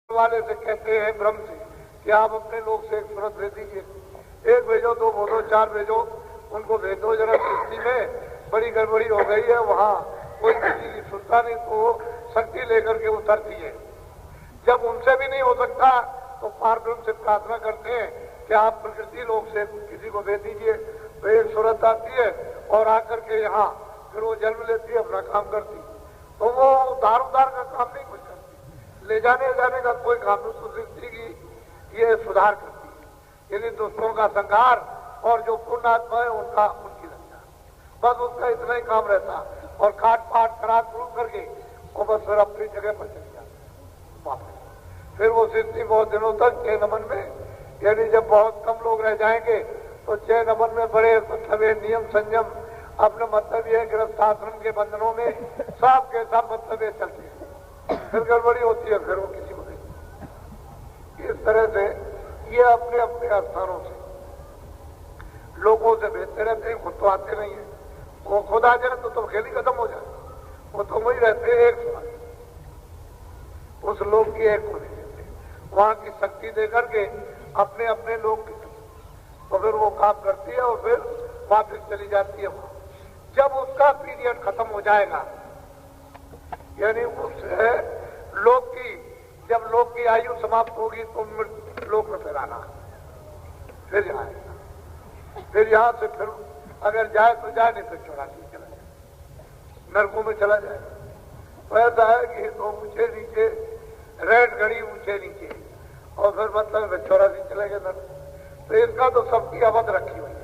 वाले से कहते हैं ब्रह्म से कि आप अपने लोग से एक सूरत भेज दीजिए, एक भेजो, दो भेजो, चार भेजो, उनको भेजो जरा। सृष्टि में बड़ी गड़बड़ी हो गई है, वहाँ कोई किसी की सुनता नहीं, तो वो शक्ति लेकर के उतरती है। जब उनसे भी नहीं हो सकता तो पार ब्रह्म से प्रार्थना करते हैं कि आप प्रकृति लोग से किसी को भेज दीजिए। तो एक सूरत आती है और आकर के यहाँ फिर वो जन्म लेती है, अपना काम करती है। तो वो उधार उधार का काम नहीं कुछ करती, ले जाने जाने का कोई काम नहीं, तो सृष्टि की ये सुधार करती है। यानी दुष्टों का संहार और जो पुण्यात्मा है उनका उनकी रक्षा, बस उसका इतना ही काम रहता। और काट पाट करा शुरू करके वो बस फिर अपनी जगह पर चली जाती वापस। फिर वो सृष्टि बहुत दिनों तक 6 नमन में, यानी जब बहुत कम लोग रह जाएंगे तो 6 नमन में बड़े मतलब नियम संयम, अपने मतलब ये गृहस्थ आश्रम के बंधनों में सब के सब मतलब ये चलते हैं। फिर गड़बड़ी होती है, फिर वो किसी को नहीं। इस तरह से ये अपने अपने स्थानों से लोगों से भेजते रहते हैं, खुद तो आते नहीं है। वो खुद आ जाए तो खेल ही खत्म हो जाए। वो तो वही रहते हैं, एक उस लोग की एक होने देते, वहां की शक्ति दे करके अपने अपने लोग की, तो फिर वो काम करती है और फिर वापस चली जाती है वहां। जब उसका पीरियड खत्म हो जाएगा, यानी उस लोक की, जब लोक की आयु समाप्त होगी तो लोक में फिर आना, फिर जाएगा। फिर यहां से फिर अगर जाए तो जाए, नहीं फिर 84 चला जाए, नरकों में चला जाए। तो ऐसा है कि तो ऊंचे नीचे, रेड घड़ी ऊंचे नीचे, और फिर मतलब 84 चले गए नरक। तो इसका तो सबकी अवध रखी हुई है,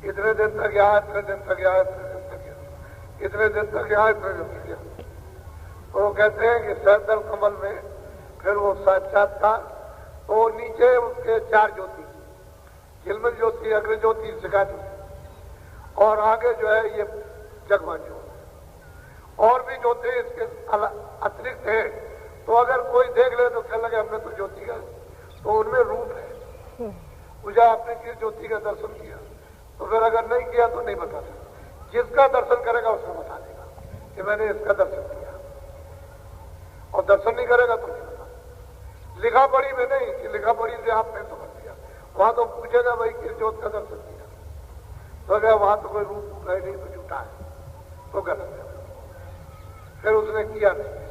इतने दिन तक यहाँ, इतने दिन तक यहाँ, इतने दिन तक यहाँ, इतने दिन तक यहाँ, इतने दिन तक यहाँ। तो वो कहते हैं कि सहदल कमल में फिर वो साक्षात्कार, तो नीचे उसके 4 ज्योति, झिलमिल ज्योति, अग्नि ज्योति, शिखा ज्योति, और आगे जो है ये जगमग ज्योति। और भी ज्योति इसके अतिरिक्त है। तो अगर कोई देख ले तो कह लगे हमने तो ज्योति का, तो उनमें रूप है। पूजा आपने किस ज्योति का दर्शन किया, तो फिर अगर नहीं किया तो नहीं बता सकता। जिसका दर्शन करेगा उसको बता देगा कि मैंने इसका दर्शन किया, और दर्शन नहीं करेगा तो नहीं बता। लिखा पढ़ी में नहीं कि लिखा पढ़ी से आपने समझ लिया, वहां तो पूछेगा भाई किस ज्योत का दर्शन किया, तो अगर वहां तो कोई रूप है नहीं तो झूठा है, तो गलत है, फिर उसने किया नहीं।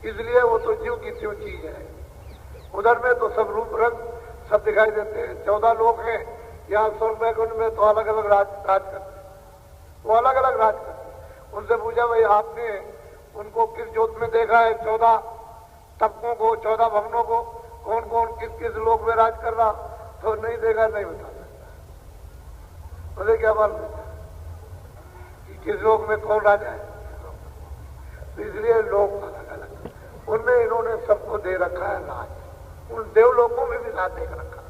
इसलिए वो तो जीव की त्यों चीज है। उधर में तो सब रूप रंग सब दिखाई देते हैं। 14 लोग हैं यहाँ स्वर्ग वैकुंठ में, तो अलग अलग राज करते हैं, वो अलग अलग राज करते हैं। उनसे पूछा भाई आपने उनको किस ज्योत में देखा है, 14 तबकों को, 14 भवनों को, कौन कौन किस किस लोक में राज कर रहा, तो नहीं देखा, नहीं बता सकता। बोले क्या मालूम कि किस लोक में कौन राजा है। तो इसलिए लोग अलग अलग, उनमें इन्होंने सबको दे रखा है राज, उन देवलोकों में भी राज दे रखा।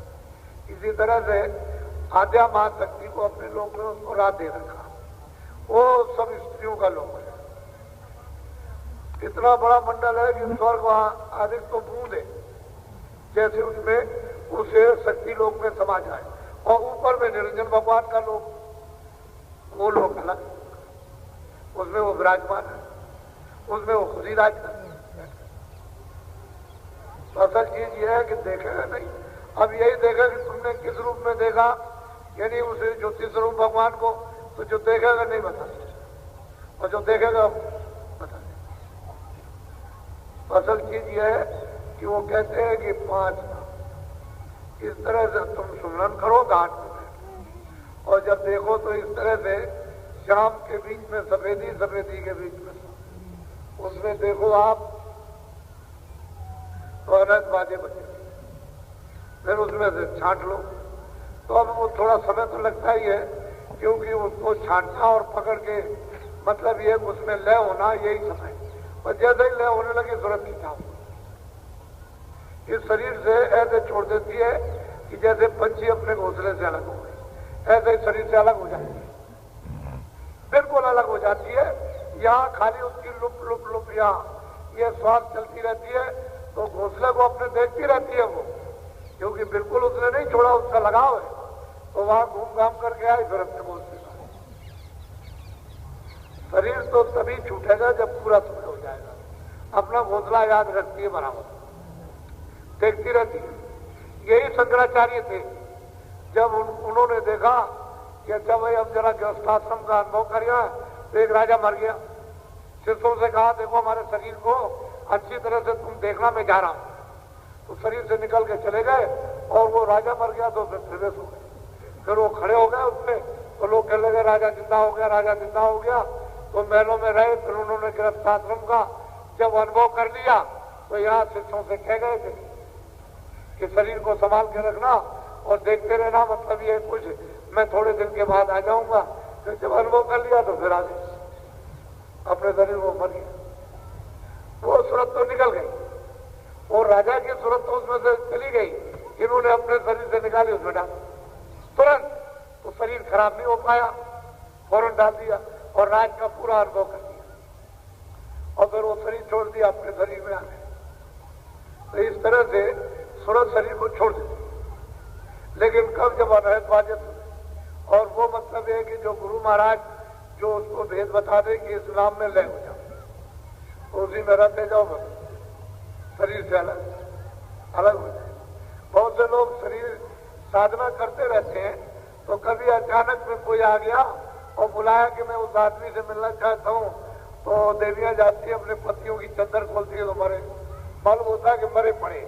इसी तरह से आद्या महाशक्ति को अपने लोक में उनको राज दे रखा, वो सब स्त्रियों का लोक है। इतना बड़ा मंडल है कि स्वर्ग वहां अधिक तो बूंद है, जैसे उसमें उसे शक्ति लोक में समा जाए। और ऊपर में निरंजन भगवान का लोक, वो लोक अलग, उसमें वो विराजमान है, उसमें वो खुद ही राज करते हैं। तो असल चीज ये है कि देखेगा नहीं। अब यही देखा कि तुमने किस रूप में देखा, यानी उसे ज्योति स्वरूप भगवान को, तो जो देखेगा नहीं बता सकता, और जो देखेगा बता देगा। असल चीज ये है कि वो कहते हैं कि 5 इस तरह से तुम सुमरन करो घाट में बैठो, और जब देखो तो इस तरह से शाम के बीच में सफेदी, सफेदी के बीच में उसमें देखो आप तो अनंत बाजे बचे, फिर उसमें से छांट लो। तो अब वो थोड़ा समय तो लगता ही है, क्योंकि उसको छांटना और पकड़ के मतलब ये उसमें लय होना, यही समय। और जैसे ही लय होने लगी तुरंत खिंचाओ, इस शरीर से ऐसे छोड़ देती है कि जैसे पंछी अपने घोंसले से अलग हो गए, ऐसे ही शरीर से अलग हो जाती है, बिल्कुल अलग हो जाती है। यहाँ खाली उसकी लुप लुप लुप यहाँ ये श्वास चलती रहती है, तो घोंसले को अपने देखती रहती है वो, क्योंकि बिल्कुल उसने नहीं छोड़ा, उसका लगाव है। तो वहां घूम घाम करके आई, फिर अपने घोंसले का शरीर तो तभी छूटेगा जब पूरा समय हो जाएगा। अपना घोंसला याद रखती है बराबर, देखती रहती है। यही शंकराचार्य थे। जब उन्होंने देखा कि अच्छा भाई अब जरा गृहस्थाश्रम का अनुभव करिए, तो एक राजा मर गया। शिष्यों से कहा देखो हमारे शरीर को अच्छी तरह से तुम देखना, मैं जा रहा हूं। तो शरीर से निकल के चले गए और वो राजा मर गया तो फिर बेहोश हो गए। फिर वो खड़े हो गए उसमें, तो लोग कहने लगे राजा जिंदा हो गया, राजा जिंदा हो गया। तो महलों में रहे। फिर उन्होंने गृहस्थाश्रम का जब अनुभव कर लिया तो यहाँ शिष्यों से कह गए थे कि शरीर को संभाल के रखना और देखते रहना, मतलब ये कुछ मैं थोड़े दिन के बाद आ जाऊंगा। फिर जब अनुभव कर लिया तो फिर आ गए अपने शरीर को मर गया। वो सूरत तो निकल गई और राजा की सूरत तो उसमें से चली गई। इन्होंने अपने शरीर से निकाली, उसमें डाल तुरंत, तो शरीर खराब नहीं हो पाया, फौरन डाल दिया और राज का पूरा अनुभव कर दिया। और फिर वो शरीर छोड़ दिया, अपने शरीर में आ गए। तो इस तरह से सूरत शरीर को छोड़ देती। लेकिन कब जब अनहद वाजिब, और वो मतलब है कि जो गुरु महाराज जो उसको भेद बता दे कि इस नाम में लय हो जाओ, तो उसी में रहते जाओ, बस शरीर से अलग हो जाए। बहुत से लोग शरीर साधना करते रहते हैं, तो कभी अचानक में कोई आ गया और बुलाया कि मैं उस आदमी से मिलना चाहता हूँ, तो देवियां जाती है अपने पतियों की चद्दर खोलती है तो मरे, मालूम होता है कि मरे पड़े।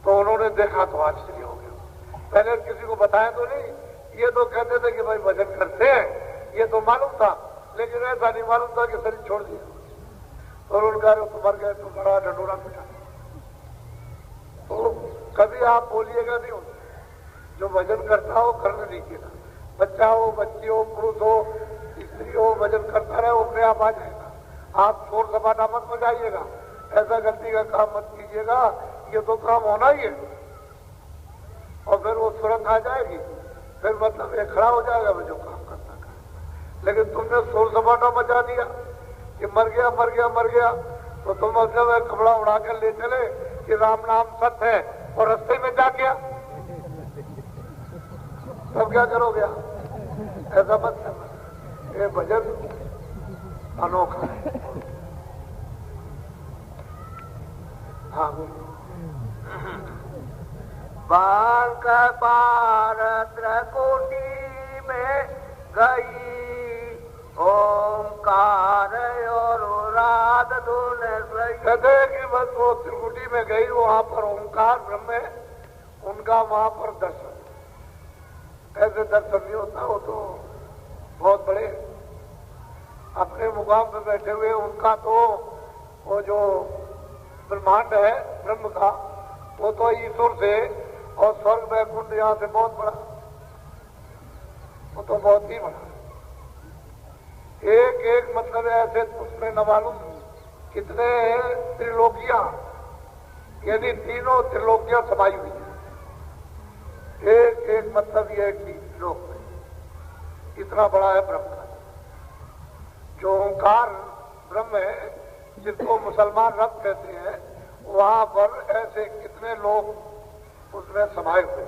तो उन्होंने देखा तो आश्चर्य हो गया। पहले किसी को बताया तो नहीं, ये तो कहते थे कि भाई भजन करते हैं, ये तो मालूम था, लेकिन ऐसा नहीं मालूम था कि शरीर छोड़ दिया। और उनका तो मर गए तो बड़ा ढंडोरा पिटा। तो कभी आप बोलिएगा नहीं उनसे, जो भजन करता हो करने दीजिएगा। बच्चा हो, बच्ची हो, पुरुष हो, स्त्री हो, भजन करता रहे, वो अपने आप आ जाएगा। आप शोर सपाटा मत मचाइएगा, ऐसा गलती का काम मत कीजिएगा, ये तो काम होना ही है। और फिर वो तुरंत आ जाएगी, फिर मतलब ये खड़ा हो जाएगा वो जो काम करता है। लेकिन तुमने शोर सपाटा मचा दिया कि मर गया मर गया मर गया, तो तुम मतलब कपड़ा उड़ाकर ले चले कि राम नाम सत्य है, और रास्ते में जा गया तब क्या करोगे? ऐसा मत करना। ये भजन अनोखा है। हाँ बांक पार त्रिकुटी में गई ओंकार और राध धुन कहते हैं कि बस वो त्रिकुटी में गई, वहां पर ओंकार ब्रह्म है, उनका वहां पर दर्शन। ऐसे दर्शन नहीं होता, वो तो बहुत बड़े अपने मुकाम पे बैठे हुए, उनका तो वो जो ब्रह्मांड है ब्रह्म का, वो तो ईश्वर से और स्वर्ग वैकुंठ यहाँ से बहुत बड़ा, वो तो बहुत ही बड़ा। एक एक मतलब ऐसे उसमें न मालूम कितने त्रिलोकियां, यानी तीनों त्रिलोकियां समाई हुई है एक एक मतलब यह कि लोक में इतना बड़ा है ब्रह्म का। जो ओंकार ब्रह्म है, जिसको मुसलमान रब कहते हैं, वहां पर ऐसे कितने लोग उसमें समाये हुए।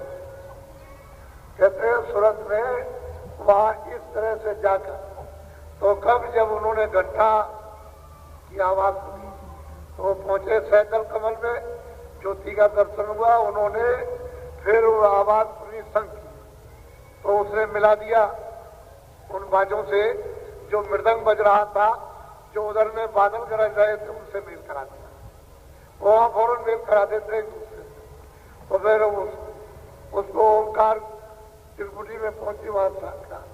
कहते हैं सूरत में वहां इस तरह से जाकर, तो कब जब उन्होंने घंटा की आवाज सुनी तो पहुंचे सैकल कमल में, ज्योति का दर्शन हुआ। उन्होंने फिर वो आवाज सुनी संग की, तो उसने मिला दिया उन बाजों से, जो मृदंग बज रहा था, जो उधर में बादल गरज रहे थे, उनसे मेल करा दिया। वहां फौरन मेल करा देते एक दूसरे से। तो फिर उसको ओंकार त्रिकुटी में पहुंची, वहां साक्षात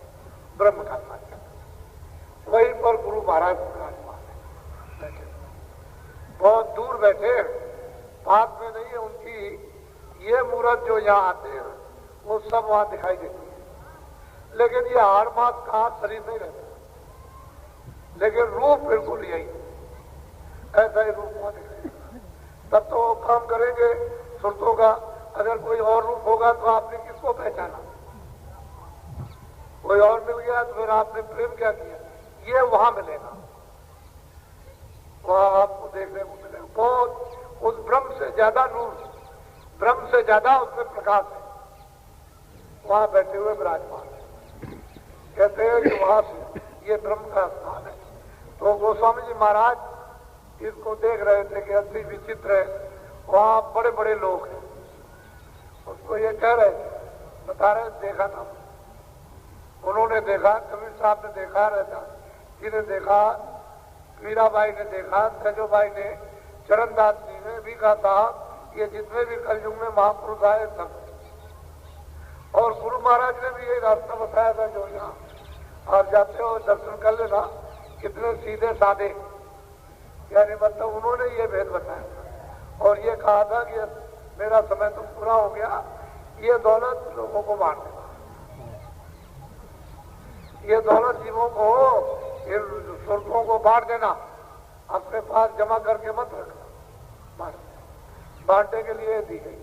ब्रह्म का साक्षात। वहीं पर गुरु महाराज बैठे, बहुत दूर बैठे, पास में नहीं है उनकी। ये मूर्त जो यहाँ आते हैं वो सब वहां दिखाई देती है, लेकिन ये हाड़ मास कहाँ शरीर नहीं रहता, लेकिन रूप बिल्कुल यही, ऐसा ही रूप वहां दिखाई। तब तो काम करेंगे सुरतों का। अगर कोई और रूप होगा तो आपने किसको पहचाना? कोई और मिल गया तो फिर आपने प्रेम क्या किया? ये वहां मिलेगा, वहां आपको देखने को मिलेगा। बहुत उस ब्रह्म से ज्यादा नूर, ब्रह्म से ज्यादा उसमें प्रकाश है, वहां बैठे हुए विराजमान। कहते हैं कि वहां से ये ब्रह्म का स्थान है। तो गोस्वामी जी महाराज इसको देख रहे थे कि अति विचित्र है, वहां बड़े बड़े लोग हैं। उसको ये कह रहे थे, बता रहे देखा था, उन्होंने देखा, कबीर साहब ने देखा, रहता जी ने देखा, मीराबाई ने देखा, तेजोबाई ने, चरणदास जी ने भी कहा था, ये जितने भी कलयुग में महापुरुष आए सब। और गुरु महाराज ने भी यही रास्ता बताया था, जो यहाँ और जाते हो दर्शन कर लेना, कितने सीधे साधे, यानी मतलब उन्होंने ये भेद बताया था और ये कहा था कि मेरा समय तो पूरा हो गया, ये दौलत लोगों को बांट देना, ये दौलत जीवों को, ये सुरखों को बांट देना, अपने पास जमा करके मत रखना, बांटने के लिए दी गई।